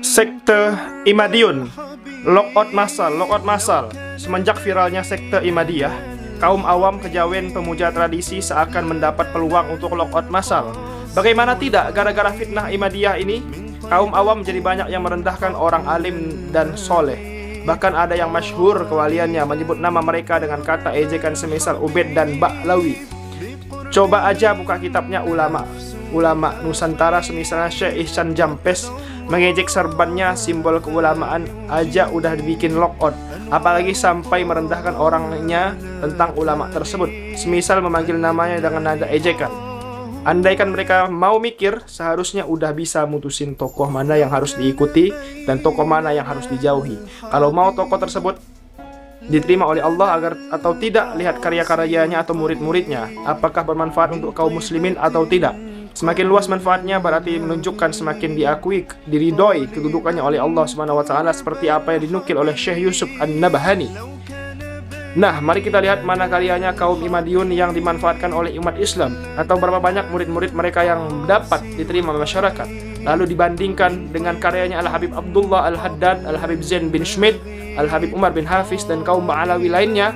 Sekte Imadiyun, lockout massal. Semenjak viralnya sekte Imadiyah, kaum awam kejawen pemuja tradisi seakan mendapat peluang untuk lockout massal. Bagaimana tidak, gara-gara fitnah Imadiyah ini, kaum awam jadi banyak yang merendahkan orang alim dan soleh. Bahkan ada yang masyhur kewaliannya menyebut nama mereka dengan kata ejekan semisal Ubed dan Ba'lawi. Coba aja buka kitabnya ulama Nusantara semisalnya Syekh Ihsan Jampes, mengejek serbannya simbol keulamaan aja udah dibikin lockout, apalagi sampai merendahkan orangnya tentang ulama tersebut, semisal memanggil namanya dengan nada ejekan. Andaikan mereka mau mikir, seharusnya udah bisa mutusin tokoh mana yang harus diikuti dan tokoh mana yang harus dijauhi. Kalau mau tokoh tersebut diterima oleh Allah agar atau tidak, lihat karya-karyanya atau murid-muridnya, apakah bermanfaat untuk kaum muslimin atau tidak. Semakin luas manfaatnya berarti menunjukkan semakin diakui, diridhoi kedudukannya oleh Allah Subhanahu wa taala, seperti apa yang dinukil oleh Syekh Yusuf An-Nabhani. Nah, mari kita lihat mana karyanya kaum Imadiyun yang dimanfaatkan oleh umat Islam, atau berapa banyak murid-murid mereka yang dapat diterima masyarakat. Lalu dibandingkan dengan karyanya Al-Habib Abdullah Al-Haddad, Al-Habib Zain bin Schmid, Al-Habib Umar bin Hafiz, dan kaum Ba'alawi lainnya.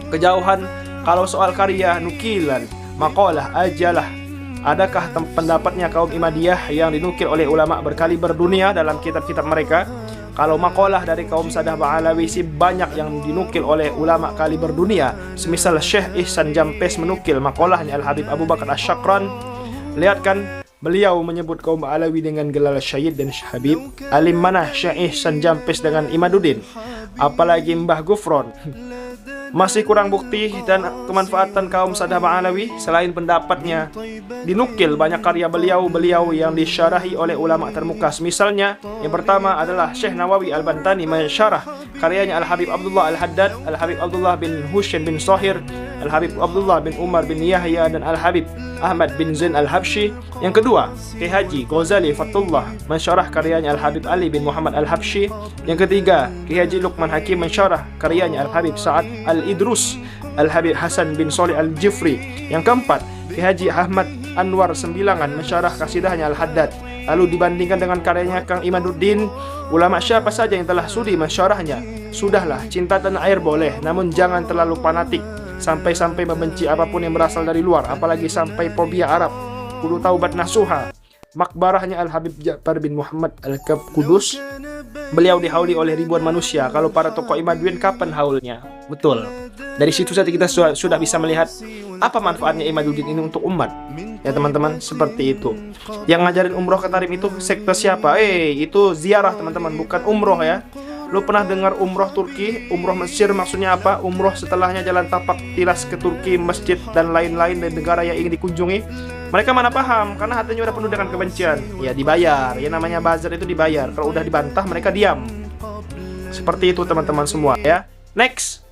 Kejauhan kalau soal karya, nukilan, makalah, ajalah. Adakah pendapatnya kaum Imadiyah yang dinukil oleh ulama berkaliber dunia dalam kitab-kitab mereka? Kalau makalah dari kaum Sadah Ba'alawi sih banyak yang dinukil oleh ulama kaliber dunia. Semisal Syekh Ihsan Jampes menukil makalahnya Al-Habib Abu Bakar Asy-Syakran. Lihat kan, beliau menyebut kaum Ba'alawi dengan gelar Syahid dan Habib. Alim mana Syekh Ihsan Jampes dengan Imaduddin? Apalagi Mbah Gufron. Masih kurang bukti dan kemanfaatan kaum Sadah Ba'alawi. Selain pendapatnya, dinukil banyak karya beliau yang disyarahi oleh ulama termuka. Misalnya, yang pertama adalah Syekh Nawawi Al-Bantani mensyarah karyanya Al-Habib Abdullah Al-Haddad, Al-Habib Abdullah bin Husain bin Shahir, Al-Habib Abdullah bin Umar bin Yahya, dan Al-Habib Ahmad bin Zain Al-Habsyi. Yang kedua, Ki Haji Ghazali Fathullah mensyarah karyanya Al-Habib Ali bin Muhammad Al-Habsyi. Yang ketiga, Ki Haji Luqman Hakim mensyarah karyanya Al-Habib Sa'ad Al-Idrus, Al-Habib Hasan bin Shalih Al-Jifri. Yang keempat, Ki Haji Ahmad Anwar Sembilangan mensyarah kasidahnya Al-Haddad. Lalu dibandingkan dengan karyanya Kang Imaduddin, ulama siapa saja yang telah sudi mensyarahnya? Sudahlah, cinta tanah air boleh, namun jangan terlalu fanatik sampai-sampai membenci apapun yang berasal dari luar, apalagi sampai fobia Arab. Kudu taubat nasuha. Makbarahnya Al-Habib Ja'far bin Muhammad Al-Kudus, beliau dihauli oleh ribuan manusia. Kalau para tokoh Imadiyun, kapan haulnya? Betul. Dari situ saja kita sudah bisa melihat apa manfaatnya Imaduddin ini untuk umat. Ya teman-teman, seperti itu. Yang ngajarin umroh ke Tarim itu sekte siapa? Itu ziarah teman-teman, bukan umroh ya. Lu pernah dengar umroh Turki, umroh Mesir maksudnya apa? Umroh setelahnya jalan tapak tilas ke Turki, masjid, dan lain-lain dari negara yang ingin dikunjungi. Mereka mana paham, karena hatinya udah penuh dengan kebencian. Ya dibayar, ya namanya bazar itu dibayar. Kalau udah dibantah mereka diam. Seperti itu teman-teman semua ya. Next.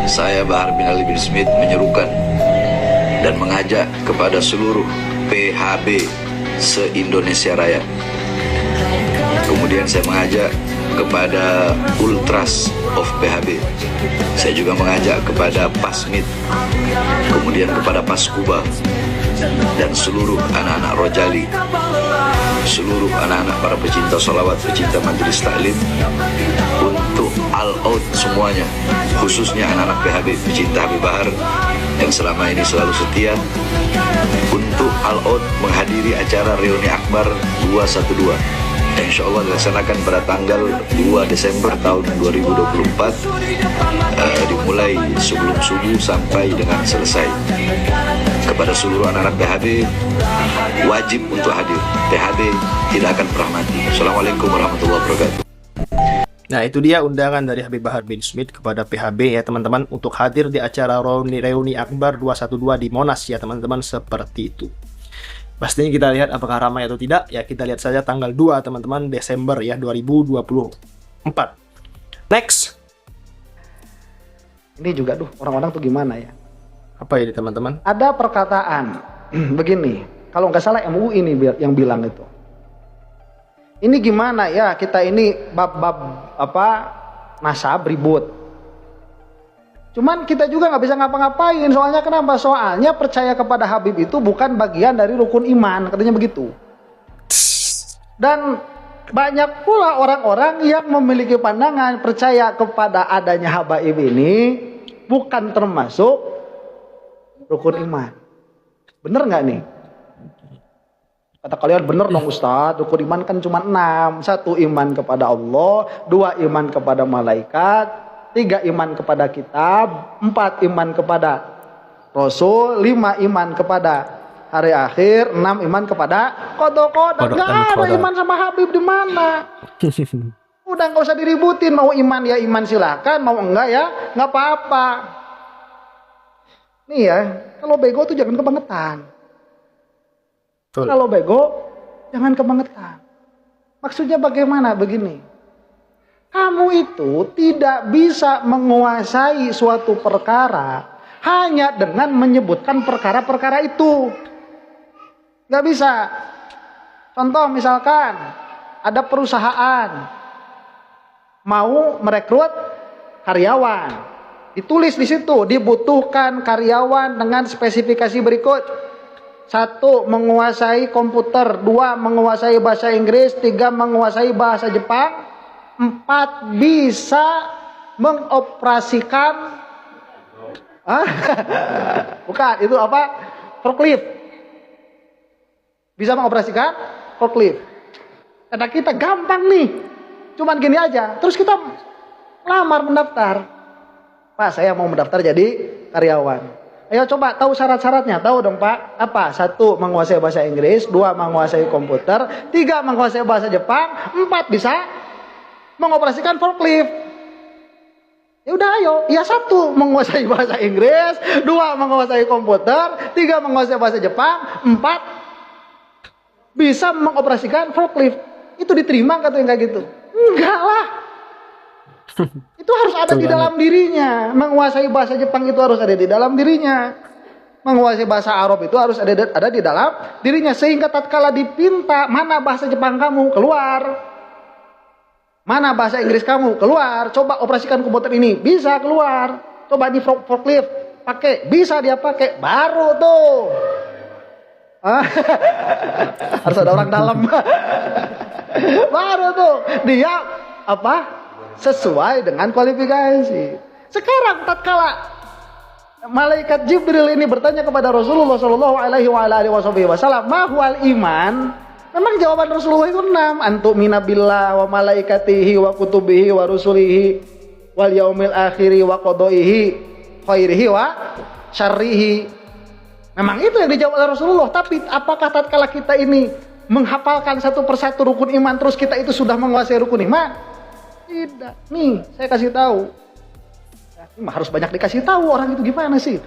Saya Bahar bin Ali bin Smith menyerukan dan mengajak kepada seluruh PHB se-Indonesia Raya. Kemudian saya mengajak kepada Ultras of PHB. Saya juga mengajak kepada Pasmid, kemudian kepada Paskuba, dan seluruh anak-anak Rojali, seluruh anak-anak para pecinta sholawat, pecinta majelis taklim, untuk all out semuanya, khususnya anak-anak PHB, pecinta Habib Bahar yang selama ini selalu setia, untuk all out menghadiri acara reuni akbar 212 yang insya Allah dilaksanakan pada tanggal 2 Desember tahun 2024, dimulai sebelum subuh sampai dengan selesai. Kepada seluruh anak-anak PHB, wajib untuk hadir. PHB tidak akan pernah mati. Assalamualaikum warahmatullahi wabarakatuh. Nah, itu dia undangan dari Habib Bahar bin Smith kepada PHB ya teman-teman, untuk hadir di acara reuni akbar 212 di Monas ya teman-teman, seperti itu. Pastinya kita lihat apakah ramai atau tidak. Ya kita lihat saja tanggal 2 teman-teman Desember ya 2024. Next. Ini juga orang-orang tuh gimana ya? Apa ini teman-teman? Ada perkataan begini, kalau nggak salah MUI ini yang bilang itu. Ini gimana ya, kita ini bab-bab nasab ribut. Cuman kita juga nggak bisa ngapa-ngapain, soalnya kenapa? Soalnya percaya kepada Habib itu bukan bagian dari rukun iman, katanya begitu. Dan Banyak pula orang-orang yang memiliki pandangan percaya kepada adanya habaib ini bukan termasuk rukun iman. Bener nggak nih? Kata kalian bener dong Ustadz, rukun iman kan cuma 6. 1 iman kepada Allah, 2 iman kepada malaikat, 3 iman kepada kitab, 4 iman kepada Rasul, 5 iman kepada hari akhir, 6 iman kepada qada. Gak ada iman sama Habib di mana? Udah nggak usah diributin, mau iman ya iman silakan, mau enggak ya nggak apa-apa. Nih ya, kalau bego tuh jangan kebangetan. Kalau bego jangan kebangetan. Maksudnya bagaimana? Begini, kamu itu tidak bisa menguasai suatu perkara hanya dengan menyebutkan perkara-perkara itu. Gak bisa. Contoh misalkan ada perusahaan mau merekrut karyawan, ditulis di situ dibutuhkan karyawan dengan spesifikasi berikut: 1 menguasai komputer, 2 menguasai bahasa Inggris, 3 menguasai bahasa Jepang, 4 bisa mengoperasikan bukan itu apa? Forklift. Bisa mengoperasikan forklift. Kata kita gampang nih. Cuman gini aja. Terus kita lamar mendaftar. Pak, saya mau mendaftar jadi karyawan. Ayo coba tahu syarat-syaratnya. Tahu dong Pak. Apa? 1 menguasai bahasa Inggris, 2 menguasai komputer, 3 menguasai bahasa Jepang, 4 bisa mengoperasikan forklift. Ya udah ayo. Ya 1 menguasai bahasa Inggris, 2 menguasai komputer, 3 menguasai bahasa Jepang, 4 bisa mengoperasikan forklift. Itu diterima katanya kayak gitu? Enggak lah. Itu harus ada di dalam dirinya. Menguasai bahasa Jepang itu harus ada di dalam dirinya. Menguasai bahasa Arab itu harus ada di dalam dirinya. Sehingga tatkala dipinta, mana bahasa Jepang kamu, keluar. Mana bahasa Inggris kamu, keluar. Coba operasikan komputer ini, bisa keluar. Coba di forklift, pakai, bisa dia pakai. Baru tuh. Harus ada orang dalam. Baru tuh dia sesuai dengan kualifikasi. Sekarang tatkala malaikat Jibril ini bertanya kepada Rasulullah Shallallahu Alaihi Wasallam, mahwal iman, memang jawaban Rasulullah itu 6. Antu'mina billah wa malaikatihi wa kutubihi wa rusulihi wal yaumil akhiri wa qadaihi khairihi wa syarrihi. Memang itu yang dijawab oleh Rasulullah. Tapi apakah tatkala kita ini menghafalkan satu persatu rukun iman terus kita itu sudah menguasai rukun iman? Tidak. Nih, saya kasih tahu. Ini harus banyak dikasih tahu orang itu gimana sih?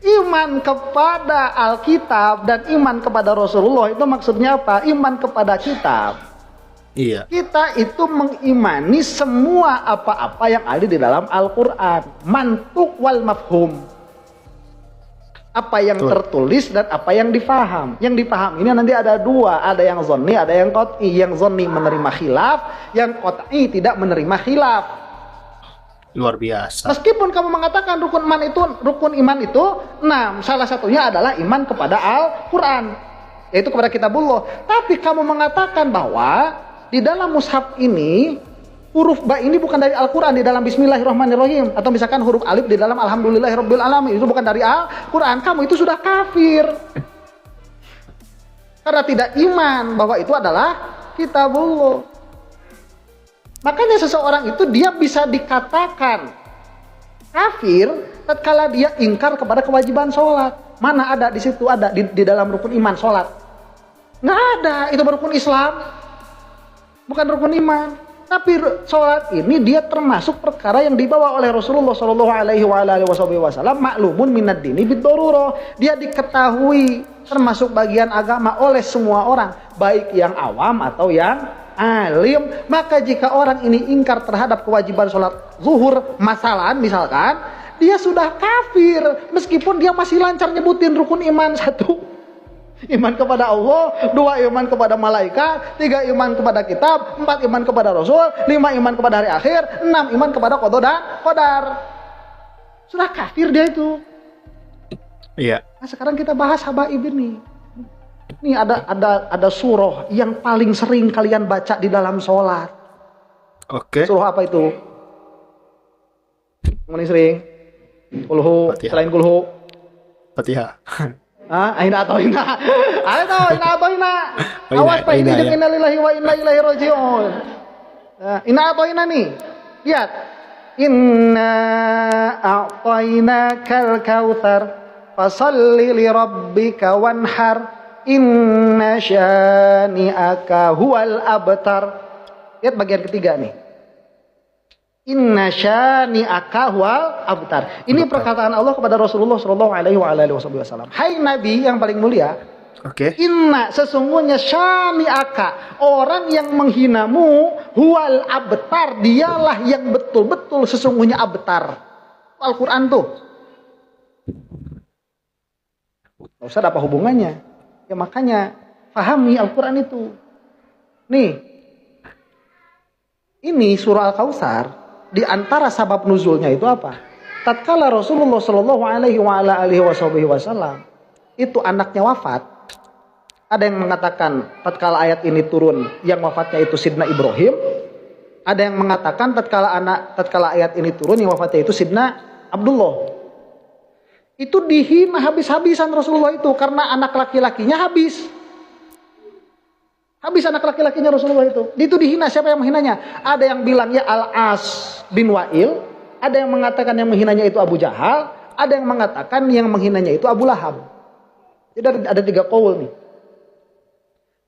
Iman kepada Alkitab dan iman kepada Rasulullah itu maksudnya apa? Iman kepada kitab. Iya. Kita itu mengimani semua apa-apa yang ada di dalam Al-Quran. Mantuk wal mafhum. Apa yang tertulis dan apa yang difaham. Yang difaham ini nanti ada 2. Ada yang zonni, ada yang qot'i. Yang zonni menerima khilaf, yang qot'i tidak menerima khilaf. Luar biasa. Meskipun kamu mengatakan rukun iman itu 6. Salah satunya adalah iman kepada Al-Quran, yaitu kepada kitabullah. Tapi kamu mengatakan bahwa di dalam mushaf ini huruf ba ini bukan dari Al-Quran, di dalam Bismillahirrahmanirrahim, atau misalkan huruf alif di dalam Alhamdulillahirabbil alamin, itu bukan dari Al-Quran. Kamu itu sudah kafir karena tidak iman bahwa itu adalah kitabullah. Makanya seseorang itu dia bisa dikatakan kafir tatkala dia ingkar kepada kewajiban sholat. Mana ada di situ, ada di dalam rukun iman sholat? Nggak ada. Itu rukun Islam, bukan rukun iman. Tapi sholat ini dia termasuk perkara yang dibawa oleh Rasulullah Shallallahu Alaihi Wasallam, maklumun minad dini bid-darurah. Dia diketahui termasuk bagian agama oleh semua orang, baik yang awam atau yang alim. Maka jika orang ini ingkar terhadap kewajiban sholat zuhur, masalan misalkan, dia sudah kafir meskipun dia masih lancar nyebutin rukun iman 1. Iman kepada Allah, 2 iman kepada malaikat, 3 iman kepada kitab, 4 iman kepada Rasul, 5 iman kepada hari akhir, 6 iman kepada qada dan qadar. Sudah kafir dia itu. Iya. Nah sekarang kita bahas habaib ini. Ini ada surah yang paling sering kalian baca di dalam sholat. Oke. Surah apa itu? Yang sering? Kulhu, Fatihah. selain kulhu. Fatihah. Aina atau ina? Ina atau ina? Oh, Awas Pak, ini ina, jeung ya. inna lillahi wa inna ilaihi raji'un. Ina atau ina nih? Lihat. Inna a'tainakal kautsar fasalli li rabbika wanhar inna syani'aka huwal abtar. Lihat bagian ketiga nih. Inna syani'aka huwal abtar. Ini perkataan Allah kepada Rasulullah sallallahu alaihi wasallam. Hai Nabi yang paling mulia, Oke. inna sesungguhnya syani'aka, orang yang menghinamu, huwal abtar, dialah yang betul-betul sesungguhnya abtar. Al-Quran tuh. Gak usah ada apa hubungannya. Ya makanya pahami Al-Quran itu. Nih, ini surah Al-Kautsar. Di antara sabab nuzulnya itu apa? Tatkala Rasulullah Shallallahu Alaihi Wasallam itu anaknya wafat, ada yang mengatakan tatkala ayat ini turun yang wafatnya itu Sidna Ibrahim, ada yang mengatakan tatkala ayat ini turun yang wafatnya itu Sidna Abdullah. Itu dihina habis-habisan Rasulullah itu karena anak laki-lakinya habis. Habis anak laki-lakinya Rasulullah itu. Itu dihina, siapa yang menghinanya? Ada yang bilang ya Al-As bin Wa'il, ada yang mengatakan yang menghinanya itu Abu Jahal, ada yang mengatakan yang menghinanya itu Abu Lahab. Jadi ada 3 qaul nih.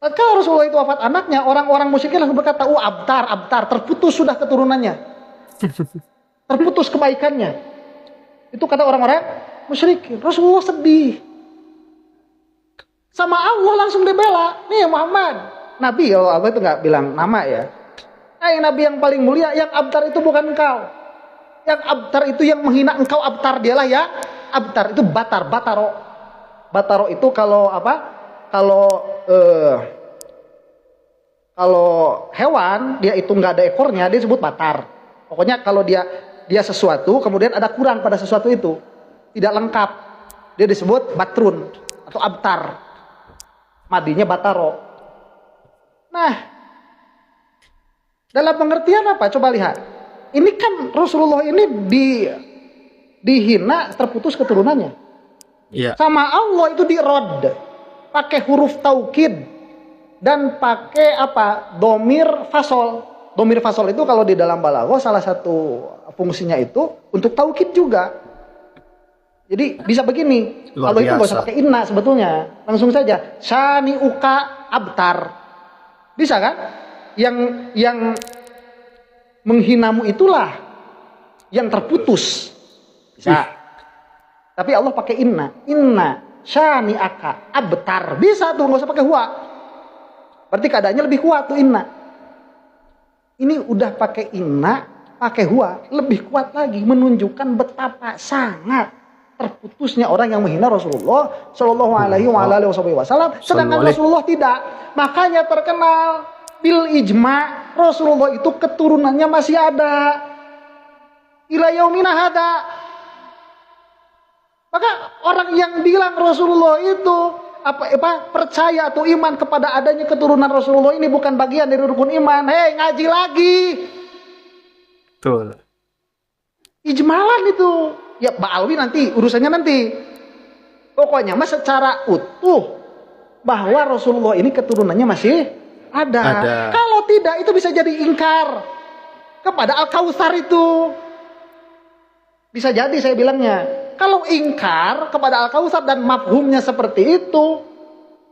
Tatkala Rasulullah itu wafat anaknya, orang-orang musyrikin langsung berkata, abtar, terputus sudah keturunannya. Terputus kebaikannya. Itu kata orang-orang musyrikin. Rasulullah sedih. Sama Allah langsung dibela. Nih Muhammad. Nabi, kalau Allah itu nggak bilang nama ya. Nabi yang paling mulia, yang abtar itu bukan engkau. Yang abtar itu yang menghina engkau abtar, dialah ya abtar. Itu bataro. Bataro itu kalau apa? Kalau hewan dia itu nggak ada ekornya, dia disebut batar. Pokoknya kalau dia sesuatu, kemudian ada kurang pada sesuatu itu, tidak lengkap, dia disebut batrun atau abtar. Madinya bataro. Nah, dalam pengertian apa? Coba lihat. Ini kan Rasulullah ini dihina, terputus keturunannya. Iya. Sama Allah itu dirod, pakai huruf taukid dan pakai apa? Domir fasol. Domir fasol itu kalau di dalam balaghah salah satu fungsinya itu untuk taukid juga. Jadi bisa begini. Luar Kalau itu nggak biasa. usah pakai inna sebetulnya, langsung saja syani uka abtar. Bisa kan? Yang menghinamu itulah yang terputus. Bisa. Tapi Allah pakai inna syani aka abtar. Bisa tuh, nggak usah pakai huwa. Berarti keadaannya lebih kuat tuh inna. Ini udah pakai inna, pakai huwa, lebih kuat lagi, menunjukkan betapa sangat terputusnya orang yang menghina Rasulullah Shallallahu Alaihi Wasallam, sedangkan Rasulullah tidak. Makanya terkenal bil ijma, Rasulullah itu keturunannya masih ada ila yaumina hada. Maka orang yang bilang Rasulullah itu percaya atau iman kepada adanya keturunan Rasulullah ini bukan bagian dari rukun iman, ngaji lagi. Betul. Ijmalan itu. Ya Mbak Alwi nanti, urusannya nanti. Pokoknya mas secara utuh bahwa Rasulullah ini keturunannya masih ada. Kalau tidak itu bisa jadi ingkar kepada Al-Kautsar itu. Bisa jadi saya bilangnya. Kalau ingkar kepada Al-Kautsar dan mafhumnya seperti itu,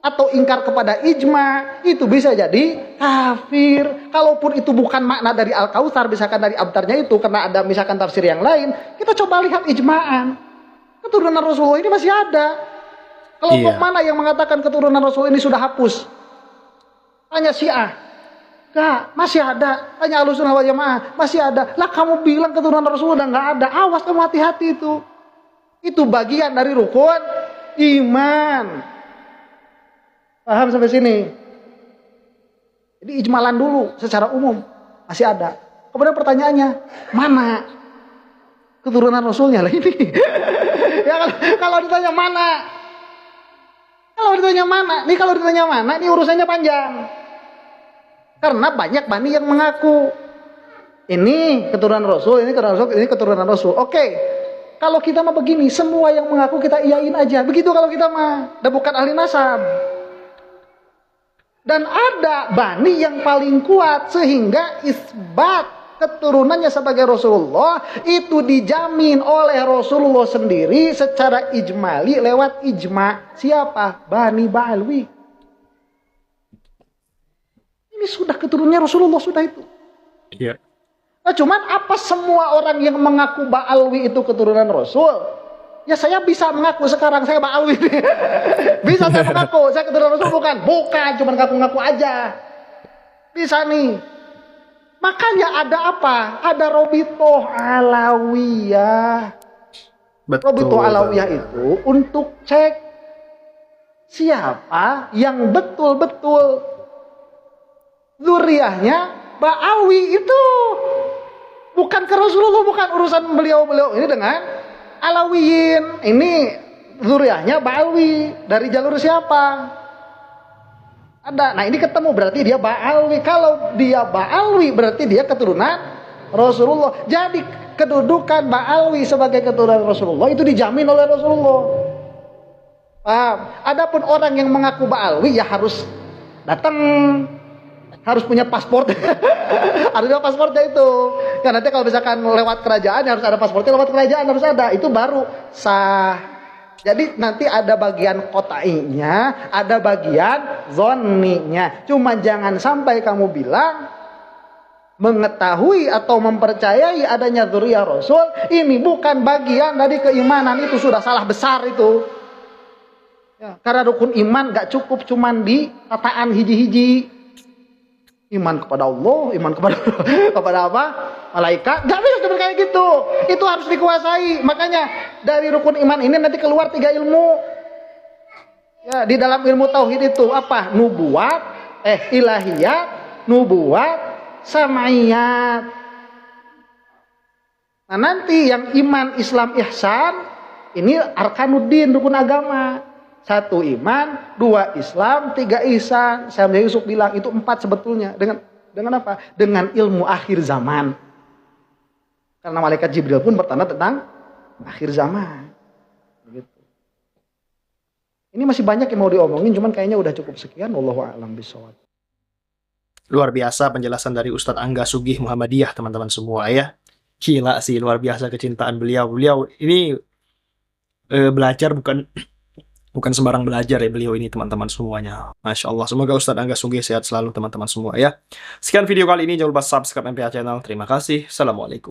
atau ingkar kepada ijma, itu bisa jadi kafir. Kalaupun itu bukan makna dari Al-Kautsar, misalkan dari abtarnya itu, karena ada misalkan tafsir yang lain, kita coba lihat ijma'an. Keturunan Rasulullah ini masih ada. Kelompok mana yang mengatakan keturunan Rasul ini sudah hapus? Tanya Syiah. Enggak, masih ada. Tanya Ahlussunnah wal Jamaah, masih ada. Lah kamu bilang keturunan Rasul udah enggak ada. Awas kamu, hati-hati itu. Itu bagian dari rukun iman. Paham sampai sini? Jadi ijmalan dulu secara umum masih ada. Kemudian pertanyaannya, mana keturunan Rasulnya lah ini? Ya kalau ditanya mana? Kalau ditanya mana? Nih kalau ditanya mana, ini urusannya panjang. Karena banyak bani yang mengaku ini keturunan Rasul, ini keturunan Rasul, ini keturunan Rasul. Oke. Kalau kita mah begini, semua yang mengaku kita iyain aja. Begitu kalau kita mah, dan bukan ahli nasab. Dan ada bani yang paling kuat sehingga isbat keturunannya sebagai Rasulullah itu dijamin oleh Rasulullah sendiri secara ijmali lewat ijma. Siapa? Bani Ba'alwi. Ini sudah keturunannya Rasulullah, sudah itu. Iya. Nah, cuman apa semua orang yang mengaku Ba'alwi itu keturunan Rasul? Ya saya bisa mengaku sekarang saya Ba'alwi. Bisa saya mengaku saya keturunan Rasul bukan? Bukan, cuma ngaku-ngaku aja. Bisa nih. Makanya ada apa? Ada Robitoh Alawiyah. Betul. Robitoh Alawiyah itu untuk cek siapa yang betul-betul zuriyahnya Ba'alwi itu. Bukan ke Rasulullah, bukan urusan beliau-beliau ini dengan Alawiyin. Ini zuriyahnya Ba'alwi. Dari jalur siapa? Ada. Nah ini ketemu berarti dia Ba'alwi. Kalau dia Ba'alwi berarti dia keturunan Rasulullah. Jadi kedudukan Ba'alwi sebagai keturunan Rasulullah itu dijamin oleh Rasulullah. Paham? Adapun orang yang mengaku Ba'alwi ya harus datang, harus punya paspor. Harus punya paspornya itu. Kan nanti kalau misalkan lewat kerajaan harus ada paspornya, lewat kerajaan harus ada. Itu baru sah. Jadi nanti ada bagian qotainya, ada bagian zonninya. Cuma jangan sampai kamu bilang mengetahui atau mempercayai adanya dzurriyyah Rasul ini bukan bagian dari keimanan, itu sudah salah besar itu. Ya, karena rukun iman gak cukup cuman di tataan hiji-hiji. Iman kepada Allah, iman kepada apa? Malaikat. Gak bisa seperti kayak gitu. Itu harus dikuasai. Makanya dari rukun iman ini nanti keluar 3 ilmu. Ya, di dalam ilmu tauhid itu apa? Nubuat, ilahiyat, nubuat, sama'iyat. Nah nanti yang iman, Islam, ihsan ini arkanuddin, rukun agama. 1 iman, 2 Islam, 3 ihsan. Saya Yusuf bilang itu 4 sebetulnya. Dengan apa? Dengan ilmu akhir zaman. Karena malaikat Jibril pun bertanda tentang akhir zaman. Begitu. Ini masih banyak yang mau diomongin, cuman kayaknya udah cukup sekian. Wallahu a'lam bishawab. Luar biasa penjelasan dari Ustadz Angga Sugih Muhammadiyah, teman-teman semua ya. Gila sih, luar biasa kecintaan beliau. Beliau ini belajar bukan sembarang belajar ya beliau ini, teman-teman semuanya. Masya Allah. Semoga Ustadz Angga Sugih sehat selalu, teman-teman semua ya. Sekian video kali ini. Jangan lupa subscribe MPA Channel. Terima kasih. Assalamualaikum.